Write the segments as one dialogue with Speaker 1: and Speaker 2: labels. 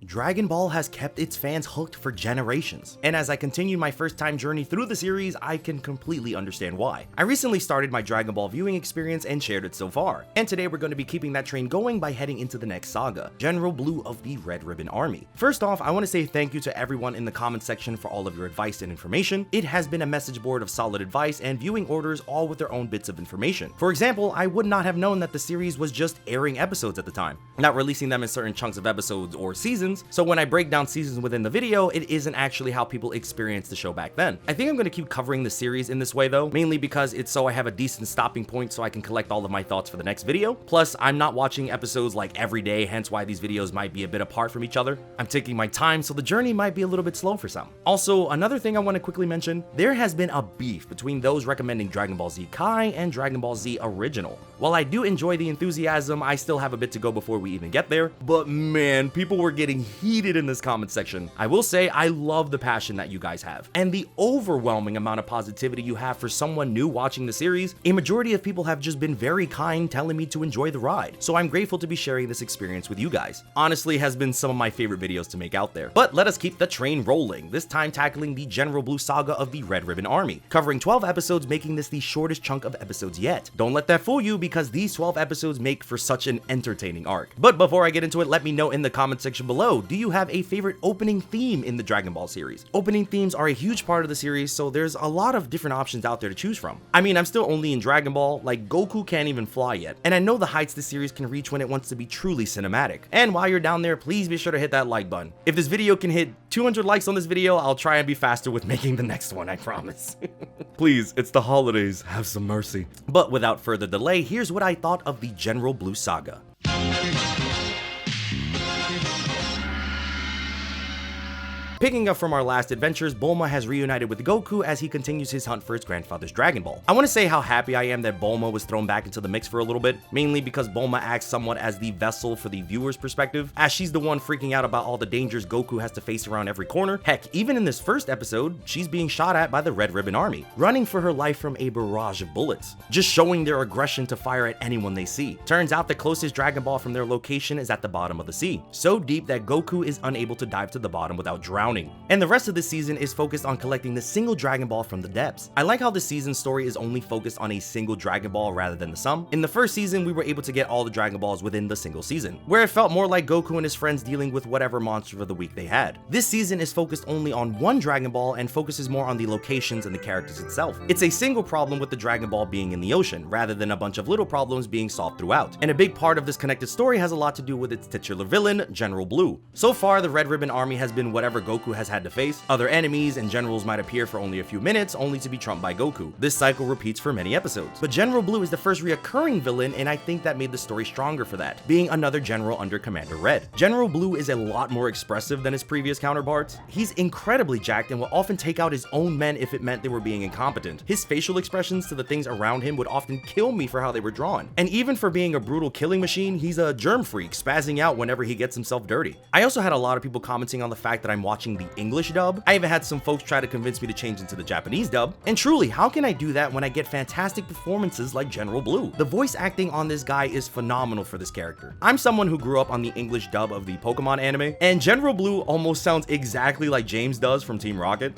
Speaker 1: Dragon Ball has kept its fans hooked for generations, and as I continue my first time journey through the series, I can completely understand why. I recently started my Dragon Ball viewing experience and shared it so far, and today we're going to be keeping that train going by heading into the next saga, General Blue of the Red Ribbon Army. First off, I want to say thank you to everyone in the comment section for all of your advice and information. It has been a message board of solid advice and viewing orders, all with their own bits of information. For example, I would not have known that the series was just airing episodes at the time, not releasing them in certain chunks of episodes or seasons, so when I break down seasons within the video, it isn't actually how people experienced the show back then. I think I'm going to keep covering the series in this way though, mainly because it's so I have a decent stopping point so I can collect all of my thoughts for the next video. Plus, I'm not watching episodes like every day, hence why these videos might be a bit apart from each other. I'm taking my time, so the journey might be a little bit slow for some. Also, another thing I want to quickly mention, there has been a beef between those recommending Dragon Ball Z Kai and Dragon Ball Z Original. While I do enjoy the enthusiasm, I still have a bit to go before we even get there, but man, people were getting heated in this comment section. I will say I love the passion that you guys have, and the overwhelming amount of positivity you have for someone new watching the series. A majority of people have just been very kind, telling me to enjoy the ride, so I'm grateful to be sharing this experience with you guys. Honestly, has been some of my favorite videos to make out there. But let us keep the train rolling, this time tackling the General Blue saga of the Red Ribbon Army, covering 12 episodes, making this the shortest chunk of episodes yet. Don't let that fool you, because these 12 episodes make for such an entertaining arc. But before I get into it, let me know in the comment section below, do you have a favorite opening theme in the Dragon Ball series? Opening themes are a huge part of the series, so there's a lot of different options out there to choose from. I mean, I'm still only in Dragon Ball, like Goku can't even fly yet, and I know the heights the series can reach when it wants to be truly cinematic. And while you're down there, please be sure to hit that like button. If this video can hit 200 likes on this video, I'll try and be faster with making the next one, I promise. Please, it's the holidays, have some mercy. But without further delay, here's what I thought of the General Blue saga. Picking up from our last adventures, Bulma has reunited with Goku as he continues his hunt for his grandfather's Dragon Ball. I want to say how happy I am that Bulma was thrown back into the mix for a little bit, mainly because Bulma acts somewhat as the vessel for the viewer's perspective, as she's the one freaking out about all the dangers Goku has to face around every corner. Heck, even in this first episode, she's being shot at by the Red Ribbon Army, running for her life from a barrage of bullets, just showing their aggression to fire at anyone they see. Turns out the closest Dragon Ball from their location is at the bottom of the sea, so deep that Goku is unable to dive to the bottom without drowning. And the rest of the season is focused on collecting the single Dragon Ball from the depths. I like how the season's story is only focused on a single Dragon Ball rather than the sum. In the first season, we were able to get all the Dragon Balls within the single season, where it felt more like Goku and his friends dealing with whatever monster of the week they had. This season is focused only on one Dragon Ball and focuses more on the locations and the characters itself. It's a single problem with the Dragon Ball being in the ocean, rather than a bunch of little problems being solved throughout. And a big part of this connected story has a lot to do with its titular villain, General Blue. So far, the Red Ribbon Army has been whatever Goku has had to face. Other enemies and generals might appear for only a few minutes, only to be trumped by Goku. This cycle repeats for many episodes. But General Blue is the first reoccurring villain, and I think that made the story stronger for that, being another general under Commander Red. General Blue is a lot more expressive than his previous counterparts. He's incredibly jacked and will often take out his own men if it meant they were being incompetent. His facial expressions to the things around him would often kill me for how they were drawn. And even for being a brutal killing machine, he's a germ freak, spazzing out whenever he gets himself dirty. I also had a lot of people commenting on the fact that I'm watching the English dub. I even had some folks try to convince me to change into the Japanese dub, and truly, how can I do that when I get fantastic performances like General Blue? The voice acting on this guy is phenomenal for this character. I'm someone who grew up on the English dub of the Pokemon anime, and General Blue almost sounds exactly like James does from Team Rocket.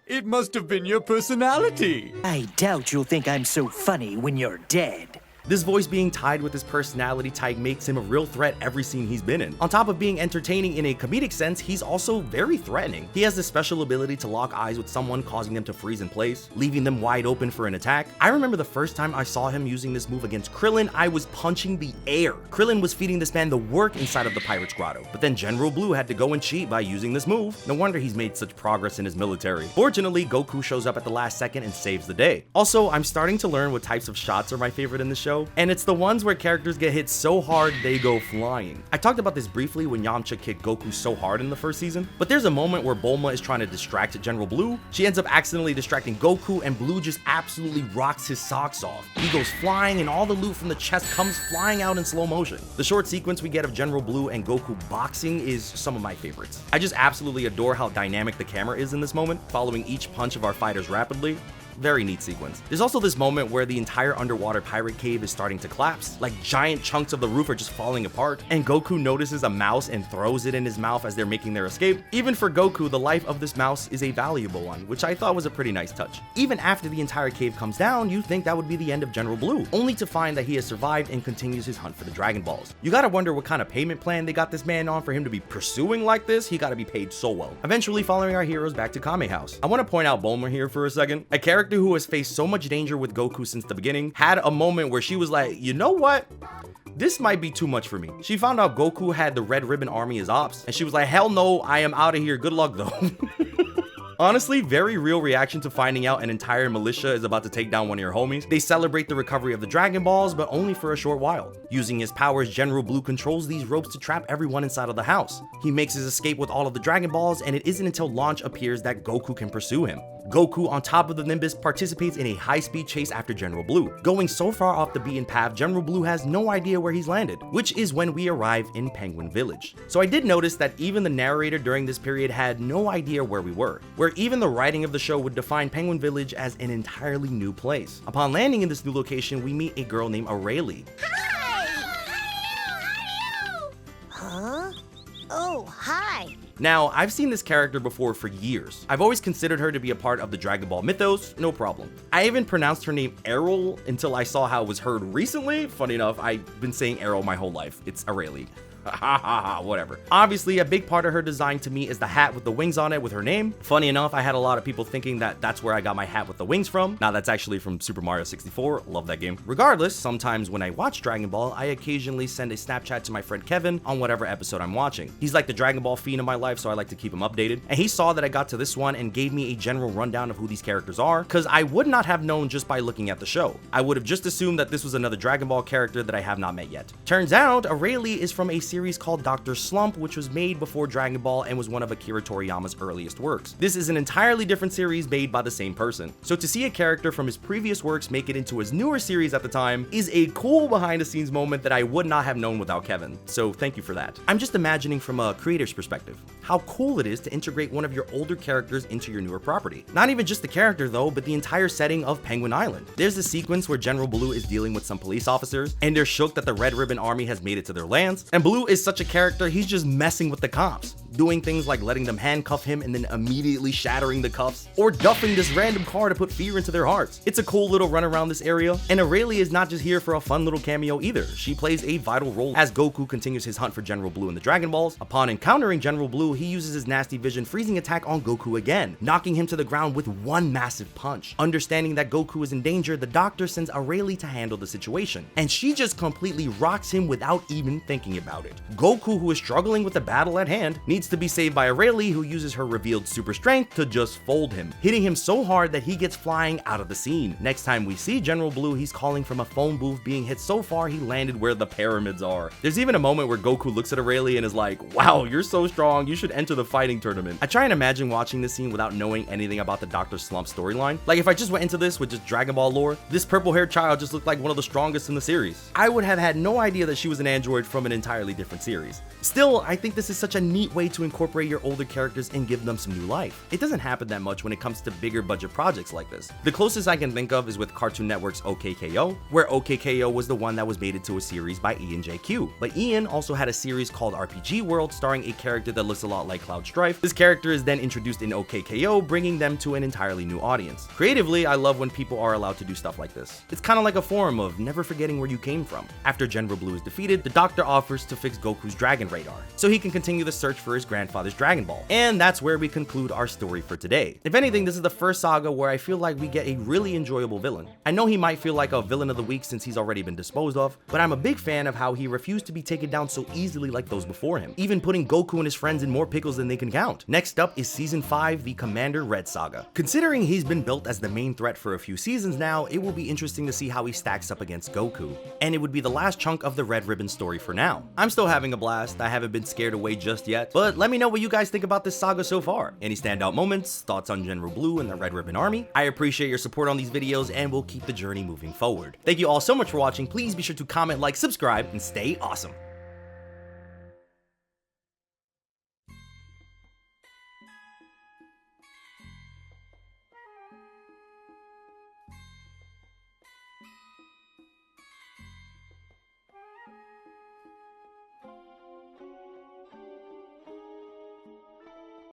Speaker 2: It must have been your personality.
Speaker 3: I doubt you'll think I'm so funny when you're dead.
Speaker 1: This voice being tied with his personality type makes him a real threat every scene he's been in. On top of being entertaining in a comedic sense, he's also very threatening. He has the special ability to lock eyes with someone, causing them to freeze in place, leaving them wide open for an attack. I remember the first time I saw him using this move against Krillin, I was punching the air. Krillin was feeding this man the work inside of the Pirate's Grotto, but then General Blue had to go and cheat by using this move. No wonder he's made such progress in his military. Fortunately, Goku shows up at the last second and saves the day. Also, I'm starting to learn what types of shots are my favorite in the show, and it's the ones where characters get hit so hard they go flying. I talked about this briefly when Yamcha kicked Goku so hard in the first season, but there's a moment where Bulma is trying to distract General Blue. She ends up accidentally distracting Goku, and Blue just absolutely rocks his socks off. He goes flying, and all the loot from the chest comes flying out in slow motion. The short sequence we get of General Blue and Goku boxing is some of my favorites. I just absolutely adore how dynamic the camera is in this moment, following each punch of our fighters rapidly. Very neat sequence. There's also this moment where the entire underwater pirate cave is starting to collapse, like giant chunks of the roof are just falling apart, and Goku notices a mouse and throws it in his mouth as they're making their escape. Even for Goku, the life of this mouse is a valuable one, which I thought was a pretty nice touch. Even after the entire cave comes down, you think that would be the end of General Blue, only to find that he has survived and continues his hunt for the Dragon Balls. You gotta wonder what kind of payment plan they got this man on for him to be pursuing like this. He gotta be paid so well. Eventually following our heroes back to Kame House. I want to point out Bulma here for a second. A character who has faced so much danger with Goku since the beginning had a moment where she was like, you know what? This might be too much for me. She found out Goku had the Red Ribbon Army as ops, and she was like, hell no, I am out of here. Good luck though. Honestly, very real reaction to finding out an entire militia is about to take down one of your homies. They celebrate the recovery of the Dragon Balls, but only for a short while. Using his powers, General Blue controls these ropes to trap everyone inside of the house. He makes his escape with all of the Dragon Balls, and it isn't until launch appears that Goku can pursue him. Goku, on top of the Nimbus, participates in a high-speed chase after General Blue. Going so far off the beaten path, General Blue has no idea where he's landed, which is when we arrive in Penguin Village. So I did notice that even the narrator during this period had no idea where we were, where even the writing of the show would define Penguin Village as an entirely new place. Upon landing in this new location, we meet a girl named Aurelie.
Speaker 4: Huh? Oh, hi.
Speaker 1: Now, I've seen this character before for years. I've always considered her to be a part of the Dragon Ball mythos, no problem. I even pronounced her name Errol until I saw how it was heard recently. Funny enough, I've been saying Errol my whole life. It's Aurelie. Whatever. Obviously, a big part of her design to me is the hat with the wings on it with her name. Funny enough, I had a lot of people thinking that that's where I got my hat with the wings from. Now, that's actually from Super Mario 64. Love that game. Regardless, sometimes when I watch Dragon Ball, I occasionally send a Snapchat to my friend Kevin on whatever episode I'm watching. He's like the Dragon Ball fiend in my life, so I like to keep him updated. And he saw that I got to this one and gave me a general rundown of who these characters are, because I would not have known just by looking at the show. I would have just assumed that this was another Dragon Ball character that I have not met yet. Turns out, Aurelie is from a series called Dr. Slump, which was made before Dragon Ball and was one of Akira Toriyama's earliest works. This is an entirely different series made by the same person. So to see a character from his previous works make it into his newer series at the time is a cool behind the scenes moment that I would not have known without Kevin. So thank you for that. I'm just imagining from a creator's perspective how cool it is to integrate one of your older characters into your newer property. Not even just the character though, but the entire setting of Penguin Island. There's a sequence where General Blue is dealing with some police officers and they're shook that the Red Ribbon Army has made it to their lands, and Blue is such a character, he's just messing with the cops, doing things like letting them handcuff him and then immediately shattering the cuffs, or duffing this random car to put fear into their hearts. It's a cool little run around this area, and Aurelie is not just here for a fun little cameo either. She plays a vital role as Goku continues his hunt for General Blue and the Dragon Balls. Upon encountering General Blue, he uses his nasty vision freezing attack on Goku again, knocking him to the ground with one massive punch. Understanding that Goku is in danger, the doctor sends Aurelie to handle the situation, and she just completely rocks him without even thinking about it. Goku, who is struggling with the battle at hand, needs to be saved by Aurelie, who uses her revealed super strength to just fold him, hitting him so hard that he gets flying out of the scene. Next time we see General Blue, he's calling from a phone booth, being hit so far he landed where the pyramids are. There's even a moment where Goku looks at Aurelie and is like, wow, you're so strong, you should enter the fighting tournament. I try and imagine watching this scene without knowing anything about the Dr. Slump storyline. Like if I just went into this with just Dragon Ball lore, this purple haired child just looked like one of the strongest in the series. I would have had no idea that she was an android from an entirely different series. Still, I think this is such a neat way to incorporate your older characters and give them some new life. It doesn't happen that much when it comes to bigger budget projects like this. The closest I can think of is with Cartoon Network's OKKO, where OKKO was the one that was made into a series by Ian JQ. But Ian also had a series called RPG World starring a character that looks a lot like Cloud Strife. This character is then introduced in OKKO, bringing them to an entirely new audience. Creatively, I love when people are allowed to do stuff like this. It's kind of like a form of never forgetting where you came from. After General Blue is defeated, the Doctor offers to fix Goku's Dragon Radar, so he can continue the search for his grandfather's Dragon Ball. And that's where we conclude our story for today. If anything, this is the first saga where I feel like we get a really enjoyable villain. I know he might feel like a villain of the week since he's already been disposed of, but I'm a big fan of how he refused to be taken down so easily like those before him, even putting Goku and his friends in more pickles than they can count. Next up is Season 5, the Commander Red Saga. Considering he's been built as the main threat for a few seasons now, it will be interesting to see how he stacks up against Goku. And it would be the last chunk of the Red Ribbon story for now. I'm still having a blast, I haven't been scared away just yet, but let me know what you guys think about this saga so far. Any standout moments, thoughts on General Blue and the Red Ribbon Army? I appreciate your support on these videos and we'll keep the journey moving forward. Thank you all so much for watching. Please be sure to comment, like, subscribe, and stay awesome.